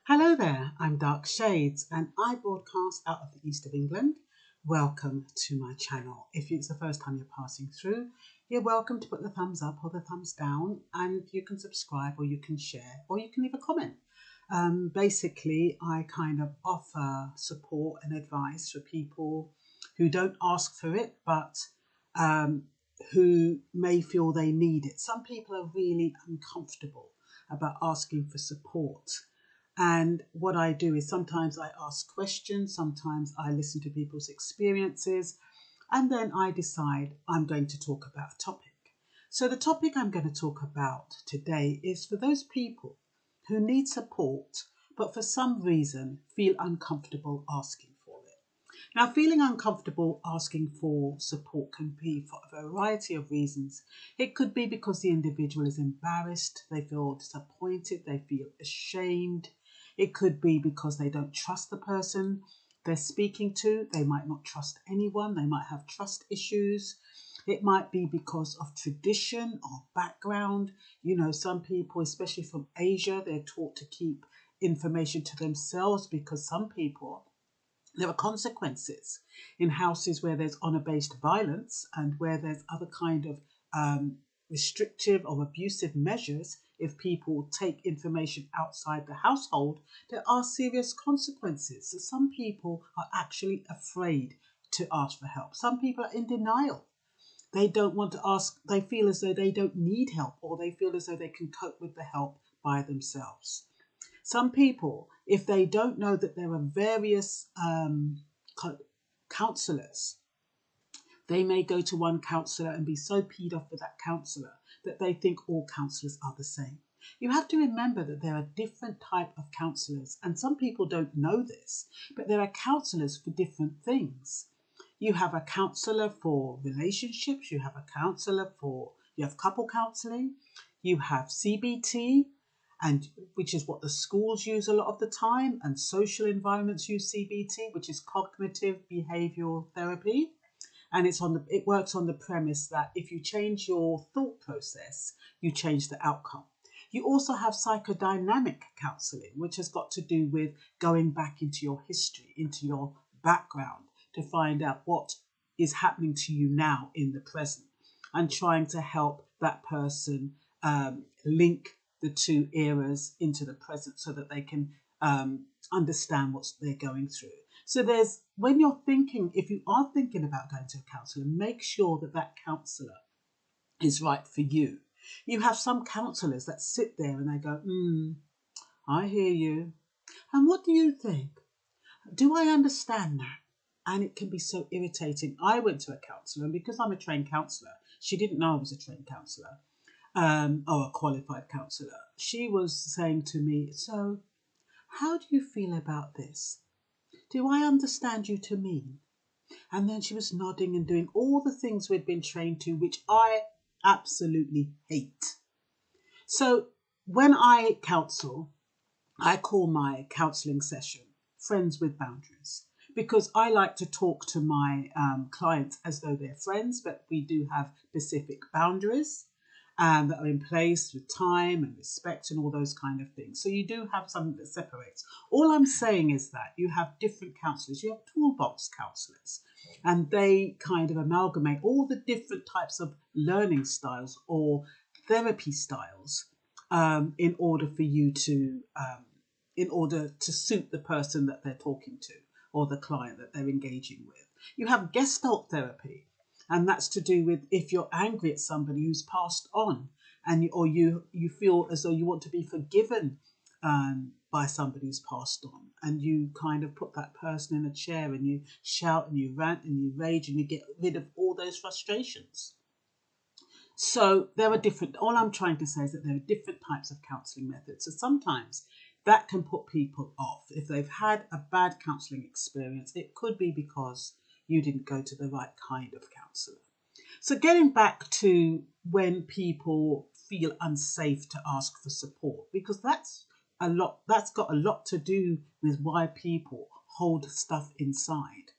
Hello there, I'm Dark Shades and I broadcast out of the east of England. Welcome to my channel. If it's the first time you're passing through, you're welcome to put the thumbs up or the thumbs down, and you can subscribe or you can share or you can leave a comment. Basically, I kind of offer support and advice for people who don't ask for it, but who may feel they need it. Some people are really uncomfortable about asking for support. And what I do is sometimes I ask questions, sometimes I listen to people's experiences, and then I decide I'm going to talk about a topic. So the topic I'm going to talk about today is for those people who need support, but for some reason feel uncomfortable asking for it. Now, feeling uncomfortable asking for support can be for a variety of reasons. It could be because the individual is embarrassed, they feel disappointed, they feel ashamed. It could be because they don't trust the person they're speaking to. They might not trust anyone. They might have trust issues. It might be because of tradition or background. You know, some people, especially from Asia, they're taught to keep information to themselves because some people, there are consequences in houses where there's honour-based violence and where there's other kind of restrictive or abusive measures. If people take information outside the household, there are serious consequences. So some people are actually afraid to ask for help. Some people are in denial. They don't want to ask. They feel as though they don't need help, or they feel as though they can cope with the help by themselves. Some people, if they don't know that there are various counsellors, they may go to one counsellor and be so peed off with that counsellor that they think all counsellors are the same. You have to remember that there are different types of counsellors, and some people don't know this, but there are counsellors for different things. You have a counsellor for relationships, you have a counsellor you have couple counselling, you have CBT, and which is what the schools use a lot of the time, and social environments use CBT, which is cognitive behavioural therapy. And it works on the premise that if you change your thought process, you change the outcome. You also have psychodynamic counselling, which has got to do with going back into your history, into your background, to find out what is happening to you now in the present, and trying to help that person link the two eras into the present so that they can understand what they're going through. So when you're thinking, if you are thinking about going to a counsellor, make sure that that counsellor is right for you. You have some counsellors that sit there and they go, I hear you. And what do you think? Do I understand that? And it can be so irritating. I went to a counsellor, and because I'm a trained counsellor, she didn't know I was a trained counsellor or a qualified counsellor. She was saying to me, so how do you feel about this? Do I understand you to mean? And then she was nodding and doing all the things we'd been trained to, which I absolutely hate. So when I counsel, I call my counselling session Friends with Boundaries, because I like to talk to my clients as though they're friends, but we do have specific boundaries that are in place with time and respect and all those kind of things. So you do have something that separates. All I'm saying is that you have different counsellors. You have toolbox counsellors, and they kind of amalgamate all the different types of learning styles or therapy styles in order to suit the person that they're talking to or the client that they're engaging with. You have Gestalt therapy, and that's to do with if you're angry at somebody who's passed on, and you feel as though you want to be forgiven by somebody who's passed on, and you kind of put that person in a chair and you shout and you rant and you rage and you get rid of all those frustrations. So there are all I'm trying to say is that there are different types of counselling methods. So sometimes that can put people off. If they've had a bad counselling experience, it could be because you didn't go to the right kind of counsellor. So getting back to when people feel unsafe to ask for support, because that's got a lot to do with why people hold stuff inside.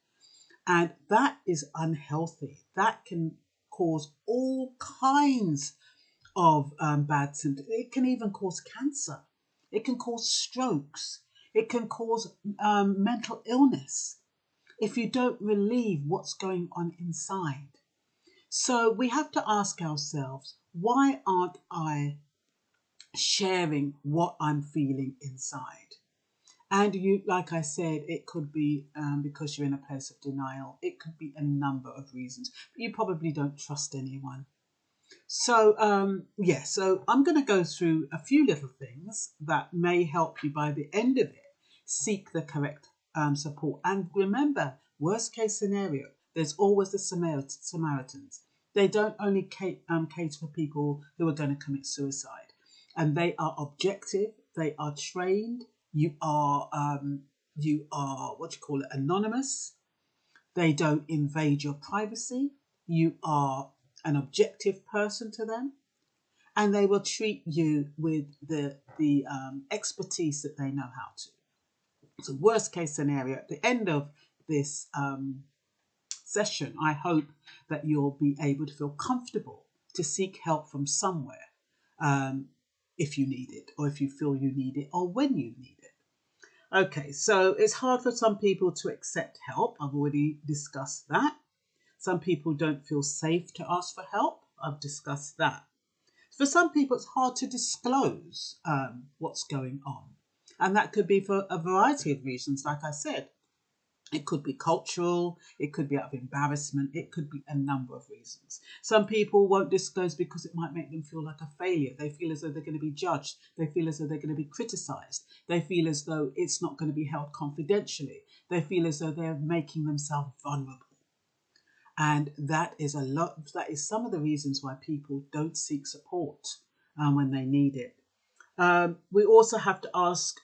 And that is unhealthy. That can cause all kinds of bad symptoms. It can even cause cancer. It can cause strokes. It can cause mental illness if you don't relieve what's going on inside. So we have to ask ourselves, why aren't I sharing what I'm feeling inside? And you, like I said, it could be because you're in a place of denial. It could be a number of reasons. But you probably don't trust anyone. So, so I'm going to go through a few little things that may help you by the end of it. Seek the correct support. And remember, worst case scenario, there's always the Samaritans. They don't only cater for people who are going to commit suicide. And they are objective, they are trained, you are anonymous. They don't invade your privacy. You are an objective person to them, and they will treat you with the expertise that they know how to. So worst case scenario, at the end of this session, I hope that you'll be able to feel comfortable to seek help from somewhere if you need it, or if you feel you need it, or when you need it. Okay, so it's hard for some people to accept help. I've already discussed that. Some people don't feel safe to ask for help. I've discussed that. For some people, it's hard to disclose what's going on. And that could be for a variety of reasons, like I said. It could be cultural, it could be out of embarrassment, it could be a number of reasons. Some people won't disclose because it might make them feel like a failure. They feel as though they're going to be judged. They feel as though they're going to be criticised. They feel as though it's not going to be held confidentially. They feel as though they're making themselves vulnerable. And that is some of the reasons why people don't seek support when they need it. We also have to ask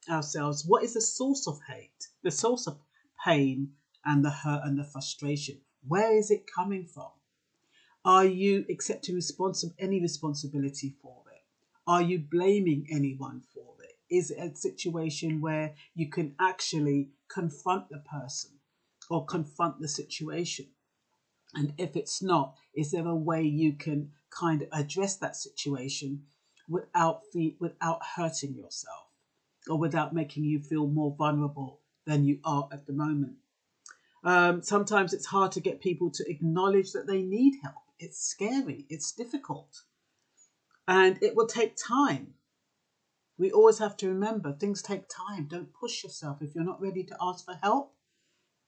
ourselves, what is the source of hate, the source of pain and the hurt and the frustration? Where is it coming from? Are you accepting any responsibility for it? Are you blaming anyone for it? Is it a situation where you can actually confront the person or confront the situation? And if it's not, is there a way you can kind of address that situation without hurting yourself, or without making you feel more vulnerable than you are at the moment? Sometimes it's hard to get people to acknowledge that they need help. It's scary, it's difficult, and it will take time. We always have to remember things take time. Don't push yourself. If you're not ready to ask for help,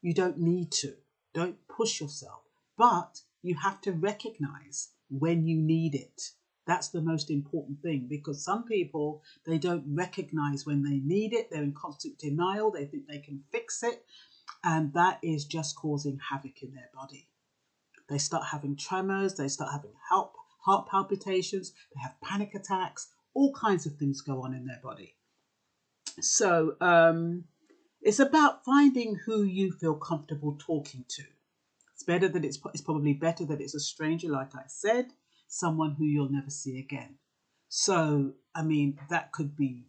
you don't need to. Don't push yourself. But you have to recognize when you need it. That's the most important thing, because some people, they don't recognize when they need it. They're in constant denial. They think they can fix it. And that is just causing havoc in their body. They start having tremors. They start having heart palpitations. They have panic attacks. All kinds of things go on in their body. So it's about finding who you feel comfortable talking to. It's probably better that it's a stranger, like I said, someone who you'll never see again. So, I mean, that could be,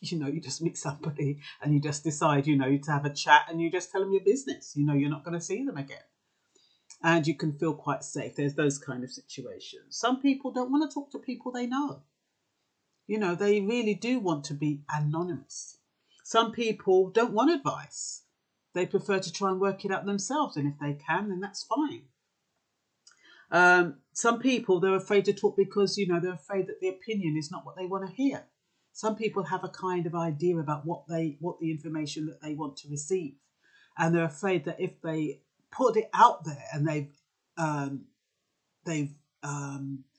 you just meet somebody and you just decide, to have a chat and you just tell them your business. You're not going to see them again. And you can feel quite safe. There's those kind of situations. Some people don't want to talk to people they know. They really do want to be anonymous. Some people don't want advice. They prefer to try and work it out themselves. And if they can, then that's fine. Some people, they're afraid to talk because, they're afraid that the opinion is not what they want to hear. Some people have a kind of idea about what the information that they want to receive. And they're afraid that if they put it out there and they've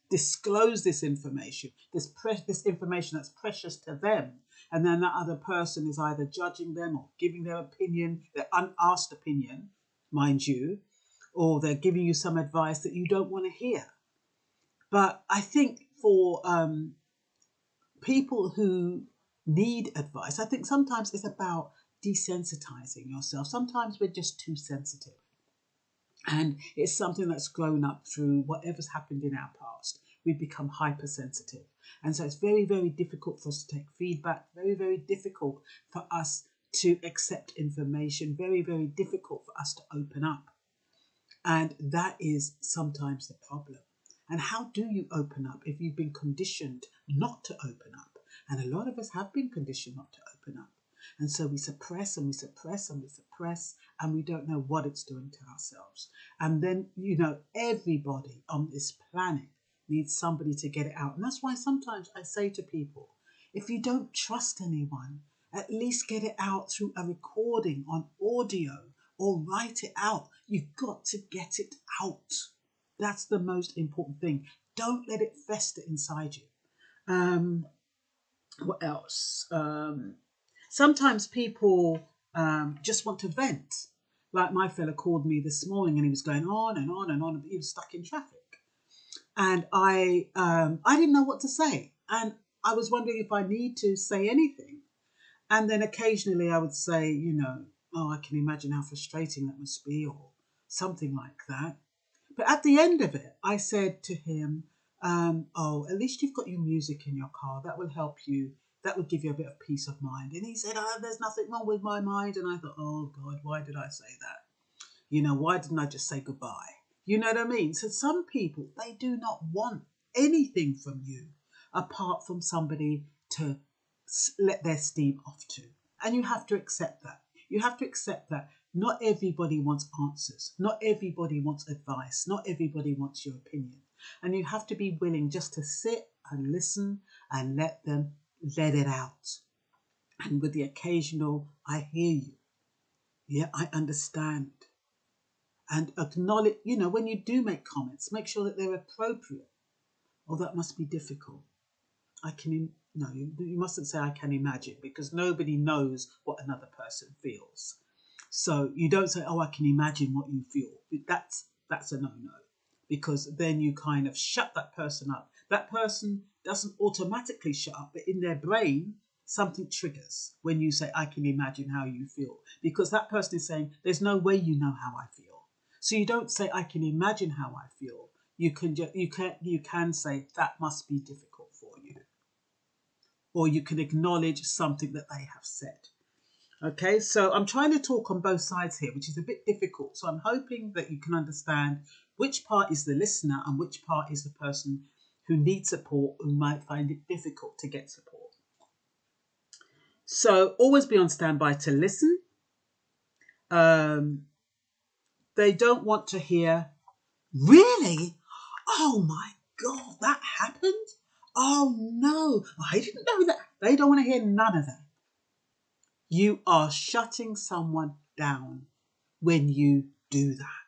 disclosed this information, this information that's precious to them, and then that other person is either judging them or giving their opinion, their unasked opinion, mind you, or they're giving you some advice that you don't want to hear. But I think for people who need advice, I think sometimes it's about desensitizing yourself. Sometimes we're just too sensitive. And it's something that's grown up through whatever's happened in our past. We've become hypersensitive. And so it's very, very difficult for us to take feedback, very, very difficult for us to accept information, very, very difficult for us to open up. And that is sometimes the problem. And how do you open up if you've been conditioned not to open up? And a lot of us have been conditioned not to open up. And so we suppress and we suppress and we suppress, and we don't know what it's doing to ourselves. And then, everybody on this planet needs somebody to get it out. And that's why sometimes I say to people, if you don't trust anyone, at least get it out through a recording on audio or write it out. You've got to get it out. That's the most important thing. Don't let it fester inside you. What else? Sometimes people just want to vent. Like my fella called me this morning and he was going on and on and on. He was stuck in traffic. And I didn't know what to say. And I was wondering if I need to say anything. And then occasionally I would say, oh, I can imagine how frustrating that must be, or something like that. But at the end of it, I said to him, oh, at least you've got your music in your car. That will help you. That would give you a bit of peace of mind. And he said, oh, there's nothing wrong with my mind. And I thought, oh, God, why did I say that? Why didn't I just say goodbye? You know what I mean? So some people, they do not want anything from you apart from somebody to let their steam off to. And you have to accept that. You have to accept that not everybody wants answers. Not everybody wants advice. Not everybody wants your opinion. And you have to be willing just to sit and listen and let it out. And with the occasional, I hear you. Yeah, I understand. And acknowledge, when you do make comments, make sure that they're appropriate. Oh, that must be difficult. You mustn't say I can imagine, because nobody knows what another person feels. So you don't say, oh, I can imagine what you feel. That's a no-no, because then you kind of shut that person up. That person doesn't automatically shut up, but in their brain, something triggers when you say, I can imagine how you feel, because that person is saying, there's no way you know how I feel. So you don't say, I can imagine how I feel. You can say, that must be difficult for you. Or you can acknowledge something that they have said. Okay, so I'm trying to talk on both sides here, which is a bit difficult. So I'm hoping that you can understand which part is the listener and which part is the person who needs support, who might find it difficult to get support. So always be on standby to listen. They don't want to hear, really? Oh my God, that happened? Oh no, I didn't know that. They don't want to hear none of that. You are shutting someone down when you do that.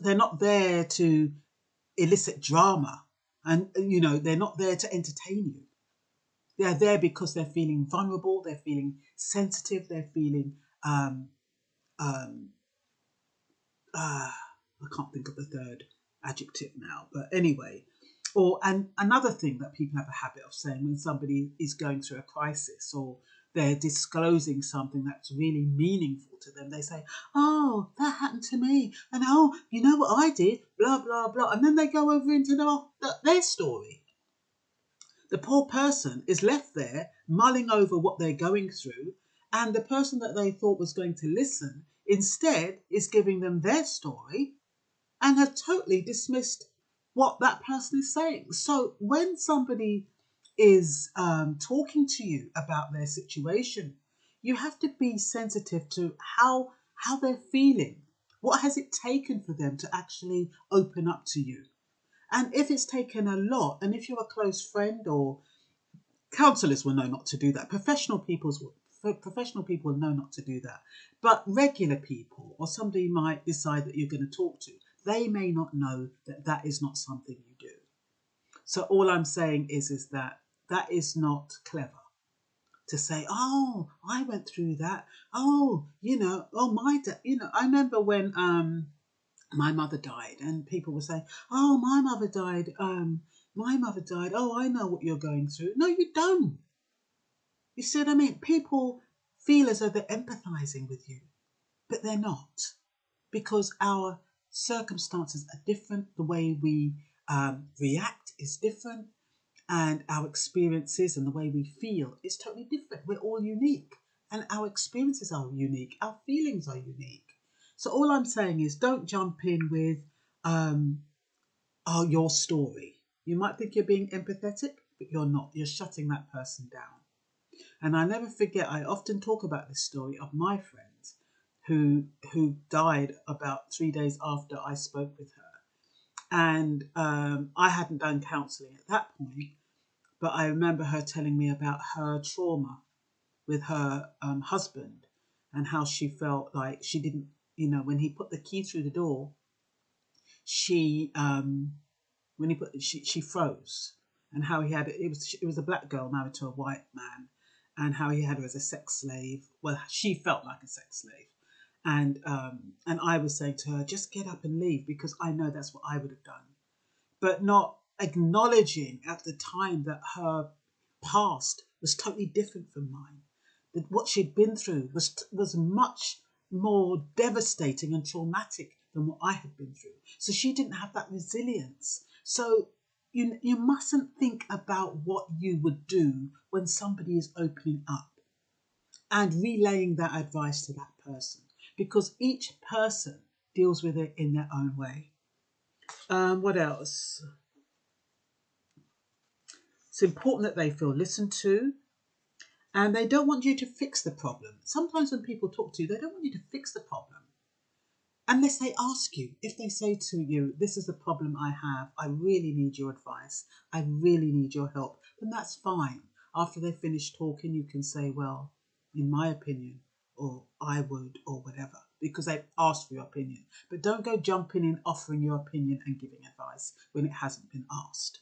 They're not there to elicit drama, and they're not there to entertain you. They're there because they're feeling vulnerable, they're feeling sensitive, they're feeling I can't think of the third adjective now, but anyway. And another thing that people have a habit of saying when somebody is going through a crisis, or they're disclosing something that's really meaningful to them, they say, oh, that happened to me. And oh, you know what I did? Blah, blah, blah. And then they go over into their story. The poor person is left there mulling over what they're going through. And the person that they thought was going to listen instead is giving them their story and have totally dismissed what that person is saying. So when somebody is talking to you about their situation, you have to be sensitive to how they're feeling. What has it taken for them to actually open up to you? And if it's taken a lot, and if you're a close friend, or counsellors will know not to do that, professional people know not to do that, but regular people or somebody might decide that you're going to talk to, they may not know that is not something you do. So all I'm saying is that is not clever to say, oh, I went through that. Oh, my dad, I remember when my mother died and people were saying, oh, my mother died. Oh, I know what you're going through. No, you don't. You see what I mean? People feel as though they're empathizing with you, but they're not, because our circumstances are different. The way we react is different, and our experiences and the way we feel is totally different. We're all unique, and our experiences are unique. Our feelings are unique. So all I'm saying is, don't jump in with your story. You might think you're being empathetic, but you're not. You're shutting that person down. And I never forget, I often talk about this story of my friend who died about 3 days after I spoke with her. And I hadn't done counselling at that point, but I remember her telling me about her trauma with her husband and how she felt like she didn't, when he put the key through the door, she she froze, and how he had it was a black girl married to a white man, and how he had her as a sex slave. Well, she felt like a sex slave, and I was saying to her, just get up and leave, because I know that's what I would have done, but not acknowledging at the time that her past was totally different from mine. That what she'd been through was much more devastating and traumatic than what I had been through. So she didn't have that resilience. So you mustn't think about what you would do when somebody is opening up and relaying that advice to that person, because each person deals with it in their own way. What else? It's important that they feel listened to, and they don't want you to fix the problem. Sometimes when people talk to you, they don't want you to fix the problem unless they ask you. If they say to you, this is the problem I have, I really need your advice, I really need your help, then that's fine. After they finish talking, you can say, well, in my opinion, or I would, or whatever, because they've asked for your opinion. But don't go jumping in, offering your opinion and giving advice when it hasn't been asked.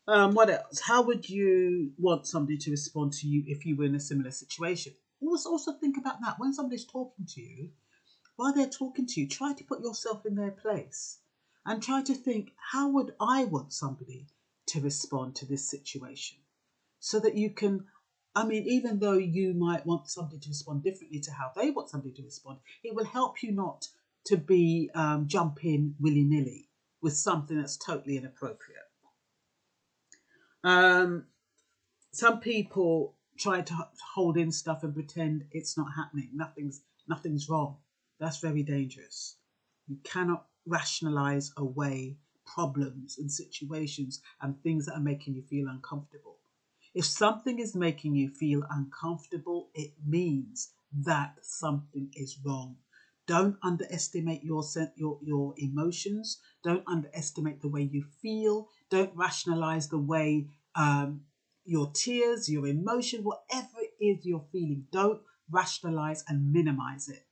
What else? How would you want somebody to respond to you if you were in a similar situation? Also think about that. When somebody's talking to you, while they're talking to you, try to put yourself in their place and try to think, how would I want somebody to respond to this situation? So that you can, even though you might want somebody to respond differently to how they want somebody to respond, it will help you not to be jump in willy-nilly with something that's totally inappropriate. Some people try to hold in stuff and pretend it's not happening. Nothing's wrong. That's very dangerous. You cannot rationalize away problems and situations and things that are making you feel uncomfortable. If something is making you feel uncomfortable, it means that something is wrong. Don't underestimate your emotions. Don't underestimate the way you feel. Don't rationalize the way your tears, your emotion, whatever it is you're feeling. Don't rationalize and minimize it.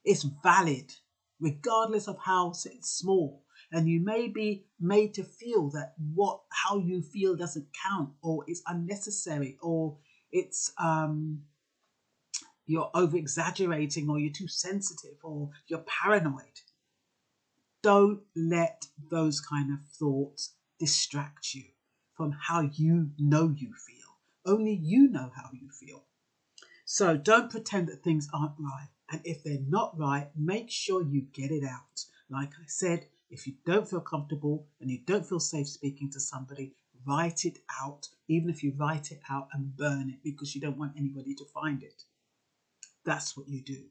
It's valid, regardless of how small. And you may be made to feel that how you feel doesn't count, or it's unnecessary, or it's you're over exaggerating, or you're too sensitive, or you're paranoid. Don't let those kind of thoughts distract you from how you know you feel. Only you know how you feel. So don't pretend that things aren't right. And if they're not right, make sure you get it out. Like I said, if you don't feel comfortable and you don't feel safe speaking to somebody, write it out. Even if you write it out and burn it because you don't want anybody to find it. That's what you do.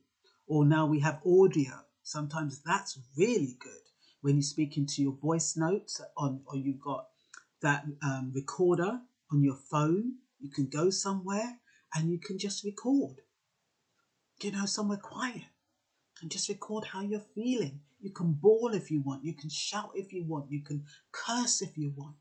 Or now we have audio. Sometimes that's really good. When you speak into your voice notes or you've got that recorder on your phone, you can go somewhere and you can just record, somewhere quiet, and just record how you're feeling. You can bawl if you want, you can shout if you want, you can curse if you want,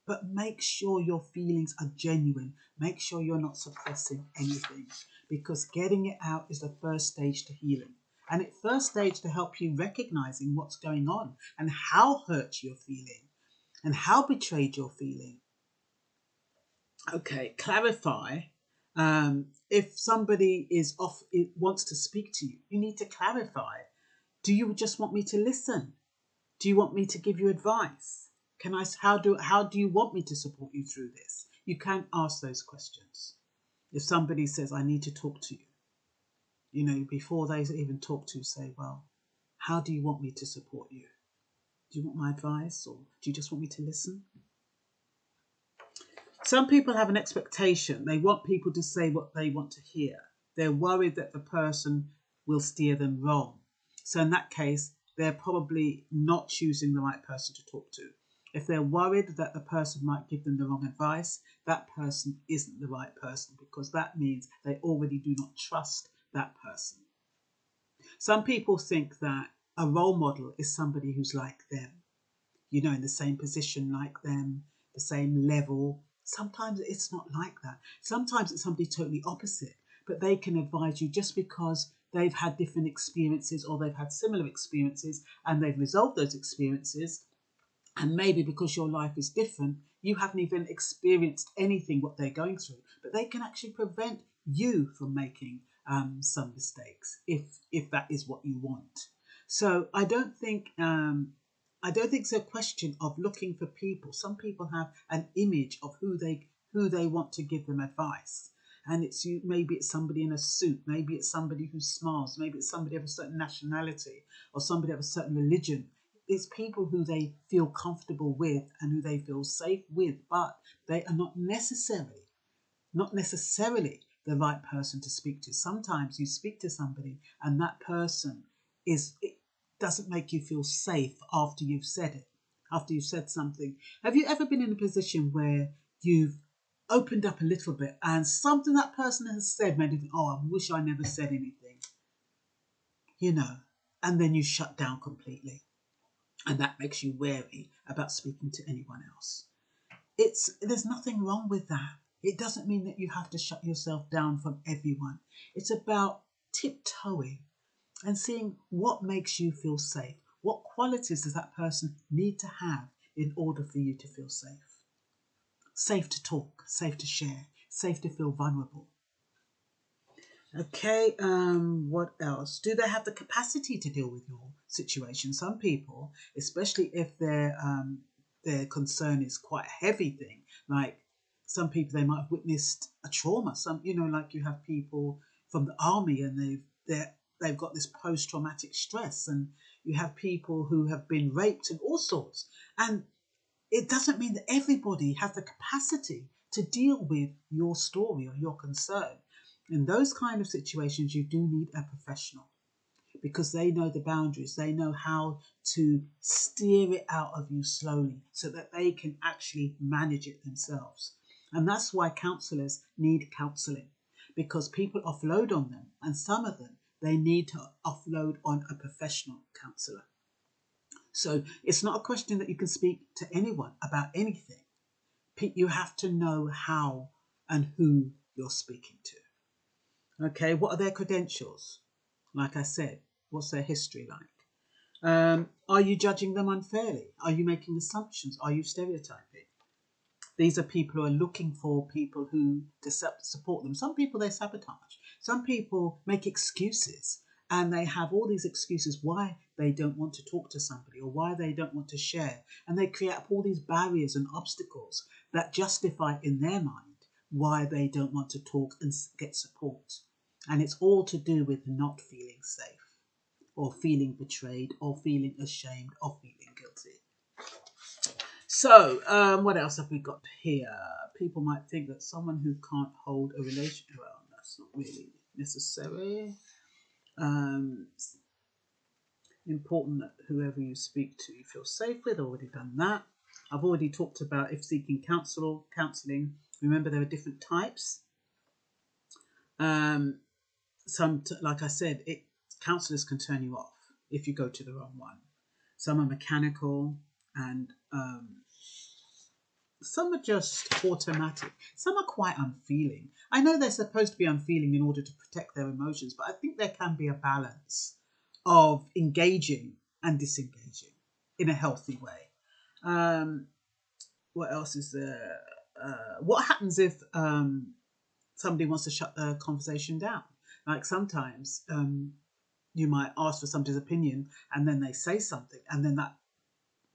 but make sure your feelings are genuine. Make sure you're not suppressing anything, because getting it out is the first stage to healing. And it's first stage to help you recognizing what's going on and how hurt you're feeling and how betrayed you're feeling. Okay, clarify. If somebody wants to speak to you, you need to clarify. Do you just want me to listen? Do you want me to give you advice? How do you want me to support you through this? You can't ask those questions. If somebody says, I need to talk to you, before they even talk to you, say, well, how do you want me to support you? Do you want my advice, or do you just want me to listen? Some people have an expectation. They want people to say what they want to hear. They're worried that the person will steer them wrong. So in that case, they're probably not choosing the right person to talk to. If they're worried that the person might give them the wrong advice, that person isn't the right person, because that means they already do not trust that person. Some people think that a role model is somebody who's like them, you know, in the same position like them, the same level. Sometimes it's not like that. Sometimes it's somebody totally opposite, but they can advise you just because they've had different experiences or they've had similar experiences and they've resolved those experiences. And maybe because your life is different, you haven't even experienced anything what they're going through, but they can actually prevent you from making some mistakes if that is what you want. So I don't think it's a question of looking for people. Some people have an image of who they want to give them advice. And it's you, maybe it's somebody in a suit, maybe it's somebody who smiles, maybe it's somebody of a certain nationality or somebody of a certain religion. It's people who they feel comfortable with and who they feel safe with, but they are not necessarily the right person to speak to. Sometimes you speak to somebody and that person it doesn't make you feel safe after you've said it, after you've said something. Have you ever been in a position where you've opened up a little bit and something that person has said made you think, oh, I wish I never said anything, you know, and then you shut down completely? And that makes you wary about speaking to anyone else. There's nothing wrong with that. It doesn't mean that you have to shut yourself down from everyone. It's about tiptoeing and seeing what makes you feel safe. What qualities does that person need to have in order for you to feel safe? Safe to talk, safe to share, safe to feel vulnerable. Okay, what else? Do they have the capacity to deal with your situation? Some people, especially if their concern is quite a heavy thing, like some people, they might have witnessed a trauma. Some, you know, like you have people from the army and they've got this post-traumatic stress, and you have people who have been raped and all sorts. And it doesn't mean that everybody has the capacity to deal with your story or your concern. In those kind of situations, you do need a professional because they know the boundaries. They know how to steer it out of you slowly so that they can actually manage it themselves. And that's why counsellors need counselling, because people offload on them, and some of them, they need to offload on a professional counsellor. So it's not a question that you can speak to anyone about anything. You have to know how and who you're speaking to. Okay, what are their credentials? Like I said, what's their history like? Are you judging them unfairly? Are you making assumptions? Are you stereotyping? These are people who are looking for people who to support them. Some people they sabotage. Some people make excuses, and they have all these excuses why they don't want to talk to somebody or why they don't want to share. And they create up all these barriers and obstacles that justify in their mind why they don't want to talk and get support. And it's all to do with not feeling safe or feeling betrayed or feeling ashamed or feeling guilty. So what else have we got here? People might think that someone who can't hold a relationship, well, that's not really necessary. Important that whoever you speak to you feel safe with. Already done that. I've already talked about if seeking counselling. Remember, there are different types. Like I said, counsellors can turn you off if you go to the wrong one. Some are mechanical, and some are just automatic. Some are quite unfeeling. I know they're supposed to be unfeeling in order to protect their emotions, but I think there can be a balance of engaging and disengaging in a healthy way. What else is there? What happens if somebody wants to shut the conversation down? Like sometimes you might ask for somebody's opinion and then they say something and then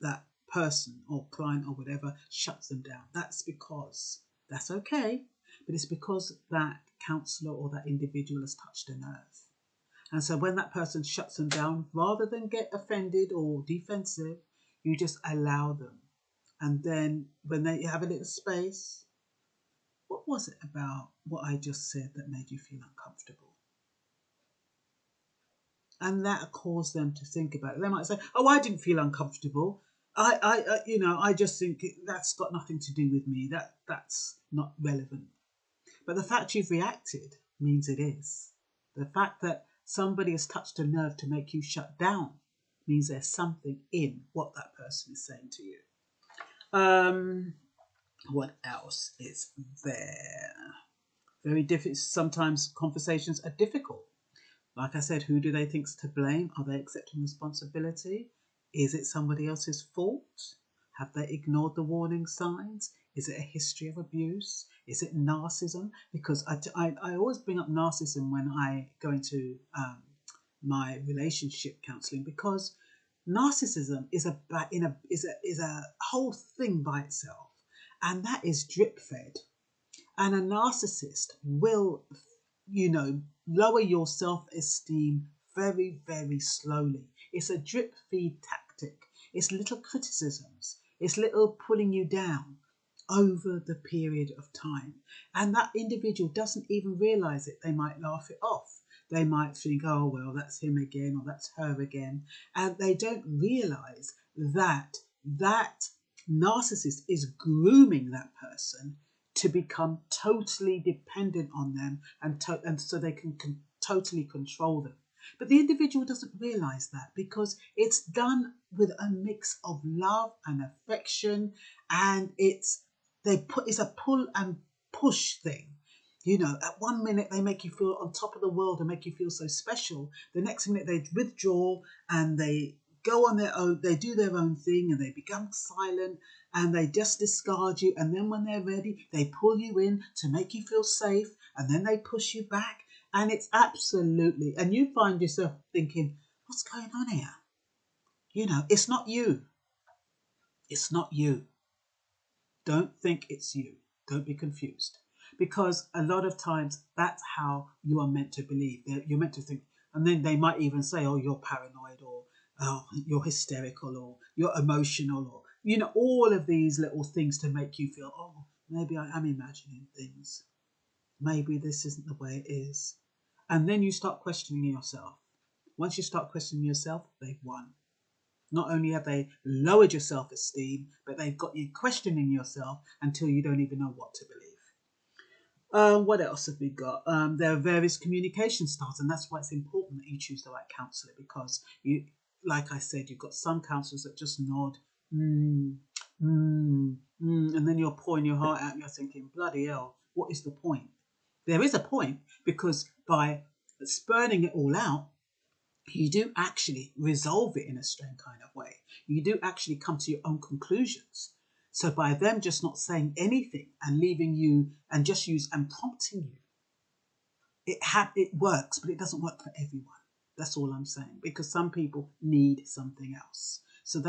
that person or client or whatever shuts them down. That's because that's okay, but it's because that counsellor or that individual has touched a nerve. And so when that person shuts them down, rather than get offended or defensive, you just allow them. And then when they have a little space, what was it about what I just said that made you feel uncomfortable? And that caused them to think about it. They might say, oh, I didn't feel uncomfortable. I just think that's got nothing to do with me. That's not relevant. But the fact you've reacted means it is. The fact that somebody has touched a nerve to make you shut down means there's something in what that person is saying to you. What else is there? Very difficult. Sometimes conversations are difficult. Like I said, who do they think's to blame? Are they accepting responsibility? Is it somebody else's fault? Have they ignored the warning signs? Is it a history of abuse? Is it narcissism? Because I always bring up narcissism when I go into my relationship counselling, because narcissism is a whole thing by itself, and that is drip fed. And a narcissist will, lower your self-esteem very, very slowly. It's a drip feed tactic. It's little criticisms. It's little pulling you down over the period of time. And that individual doesn't even realize it. They might laugh it off. They might think, oh, well, that's him again, or that's her again. And they don't realize that that narcissist is grooming that person to become totally dependent on them, and so they can totally control them. But the individual doesn't realize that, because it's done with a mix of love and affection, and it's a pull and push thing. At one minute they make you feel on top of the world and make you feel so special. The next minute they withdraw and they go on their own, they do their own thing, and they become silent, and they just discard you. And then when they're ready, they pull you in to make you feel safe, and then they push you back. And it's absolutely, and you find yourself thinking, what's going on here? It's not you. It's not you. Don't think it's you. Don't be confused. Because a lot of times that's how you are meant to believe. You're meant to think, and then they might even say, oh, you're paranoid, or oh, you're hysterical, or you're emotional, or all of these little things to make you feel, oh, maybe I am imagining things. Maybe this isn't the way it is. And then you start questioning yourself. Once you start questioning yourself, they've won. Not only have they lowered your self-esteem, but they've got you questioning yourself until you don't even know what to believe. What else have we got? There are various communication styles, and that's why it's important that you choose the right counsellor, because like I said, you've got some counsellors that just nod, and then you're pouring your heart out and you're thinking, bloody hell, what is the point? There is a point, because by spurning it all out, you do actually resolve it in a strange kind of way. You do actually come to your own conclusions. So by them just not saying anything and leaving you and just prompting you, it works, but it doesn't work for everyone. That's all I'm saying, because some people need something else. So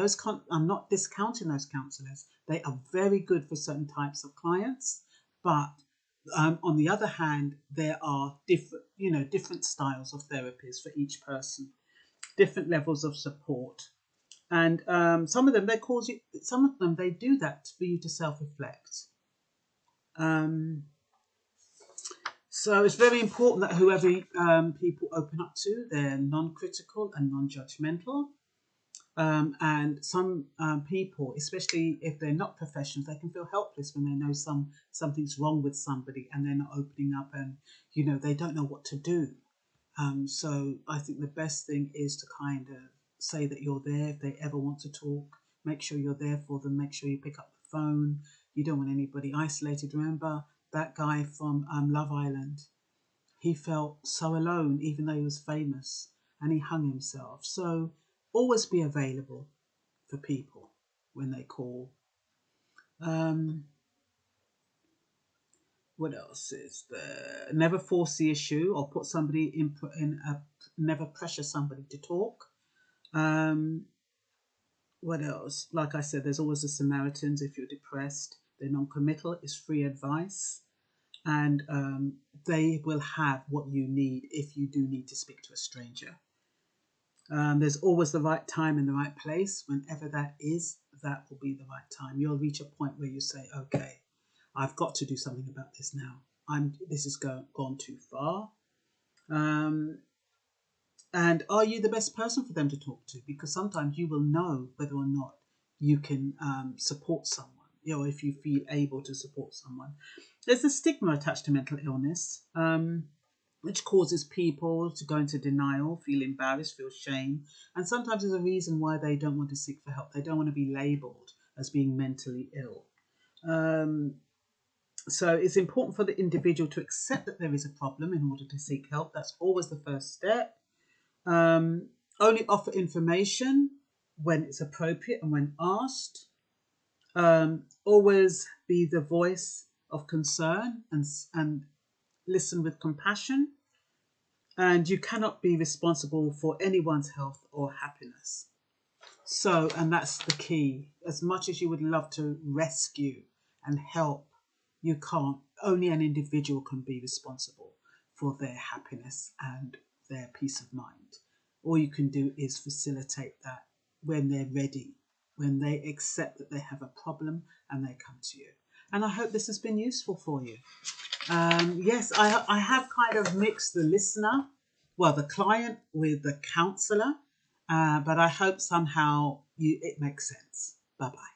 I'm not discounting those counsellors. They are very good for certain types of clients, but on the other hand, there are different styles of therapies for each person, different levels of support. And some of them, they do that for you to self-reflect. So it's very important that whoever people open up to, they're non-critical and non-judgmental. And some people, especially if they're not professionals, they can feel helpless when they know something's wrong with somebody and they're not opening up, and they don't know what to do. So I think the best thing is to kind of say that you're there. If they ever want to talk, make sure you're there for them. Make sure you pick up the phone. You don't want anybody isolated. Remember that guy from Love Island? He felt so alone, even though he was famous, and he hung himself. So always be available for people when they call. What else is there? Never force the issue or put somebody never pressure somebody to talk. What else? Like I said, there's always the Samaritans. If you're depressed, they're non-committal. It's free advice. And they will have what you need if you do need to speak to a stranger. There's always the right time and the right place. Whenever that is, that will be the right time. You'll reach a point where you say, okay, I've got to do something about this now. This has gone too far. And are you the best person for them to talk to? Because sometimes you will know whether or not you can support someone, if you feel able to support someone. There's a stigma attached to mental illness, which causes people to go into denial, feel embarrassed, feel shame. And sometimes there's a reason why they don't want to seek for help. They don't want to be labelled as being mentally ill. So it's important for the individual to accept that there is a problem in order to seek help. That's always the first step. Only offer information when it's appropriate and when asked. Always be the voice of concern and listen with compassion. And you cannot be responsible for anyone's health or happiness. So, and that's the key. As much as you would love to rescue and help, you can't. Only an individual can be responsible for their happiness and their peace of mind. All you can do is facilitate that when they're ready, when they accept that they have a problem and they come to you. And I hope this has been useful for you. Yes, I have kind of mixed the listener, the client with the counsellor, but I hope somehow it makes sense. Bye-bye.